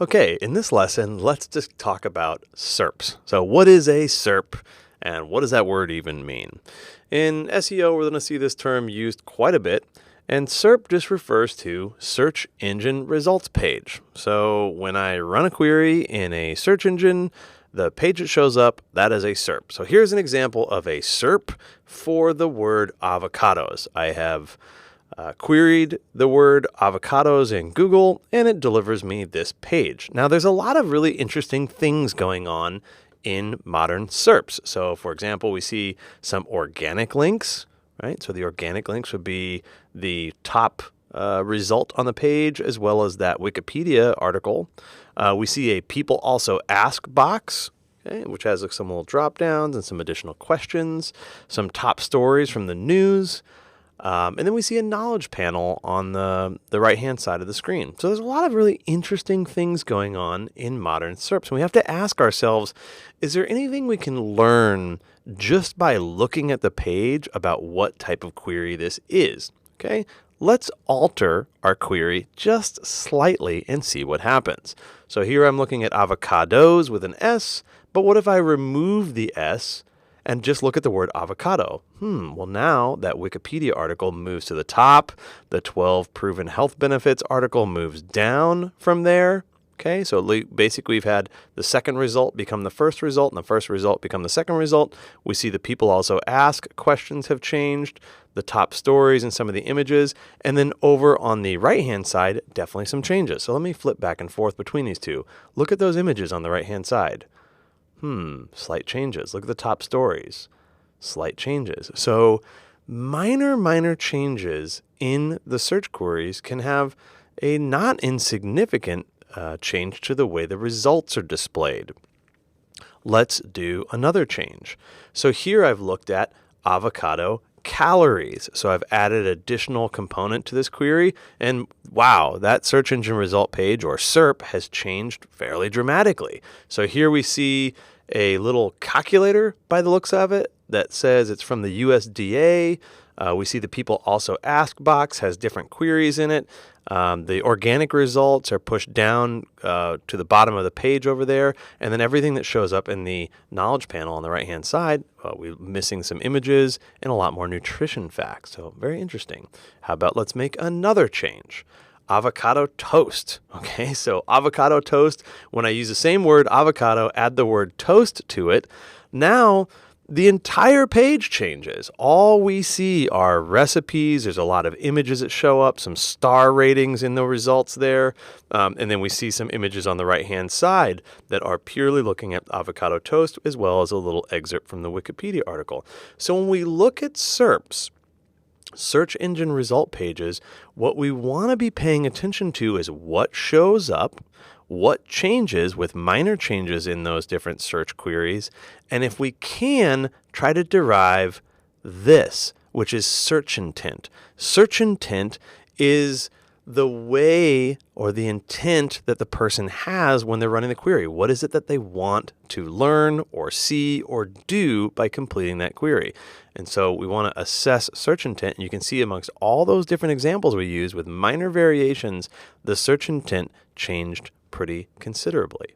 Okay, in this lesson, let's just talk about SERPs. So what is a SERP and what does that word even mean? In SEO, we're going to see this term used quite a bit, and SERP just refers to search engine results page. So when I run a query in a search engine, the page that shows up, that is a SERP. So here's an example of a SERP for the word avocados. I have queried the word avocados in Google, and it delivers me this page. Now, there's a lot of really interesting things going on in modern SERPs. So, for example, we see some organic links, right? So the organic links would be the top result on the page, as well as that Wikipedia article. We see a people also ask box, okay, which has some little drop downs and some additional questions, some top stories from the news. And then we see a knowledge panel on the right-hand side of the screen. So there's a lot of really interesting things going on in modern SERPs. And we have to ask ourselves, is there anything we can learn just by looking at the page about what type of query this is? Okay, let's alter our query just slightly and see what happens. So here I'm looking at avocados with an S, but what if I remove the S and just look at the word avocado? Well, now that Wikipedia article moves to the top. The 12 proven health benefits article moves down from there. Okay, so basically we've had the second result become the first result, and the first result become the second result. We see the people also ask questions have changed, the top stories and some of the images, and then over on the right-hand side, definitely some changes. So let me flip back and forth between these two. Look at those images on the right-hand side. Slight changes. Look at the top stories. Slight changes. So minor changes in the search queries can have a not insignificant change to the way the results are displayed. Let's do another change. So here I've looked at avocado calories. So I've added additional component to this query, and wow, that search engine result page, or SERP, has changed fairly dramatically. So here we see a little calculator by the looks of it that says it's from the USDA. We see the people also ask box has different queries in it. The organic results are pushed down to the bottom of the page over there. And then everything that shows up in the knowledge panel on the right-hand side, we're missing some images and a lot more nutrition facts. So very interesting. How about let's make another change? Avocado toast. Okay, so avocado toast, when I use the same word avocado, add the word toast to it, now the entire page changes. All we see are recipes. There's a lot of images that show up, some star ratings in the results there. And then we see some images on the right-hand side that are purely looking at avocado toast, as well as a little excerpt from the Wikipedia article. So when we look at SERPs, search engine result pages, what we want to be paying attention to is what shows up, what changes with minor changes in those different search queries, and if we can, try to derive this, which is search intent. Search intent is the way or the intent that the person has when they're running the query. What is it that they want to learn or see or do by completing that query? And so we want to assess search intent. And you can see amongst all those different examples we use with minor variations, the search intent changed pretty considerably.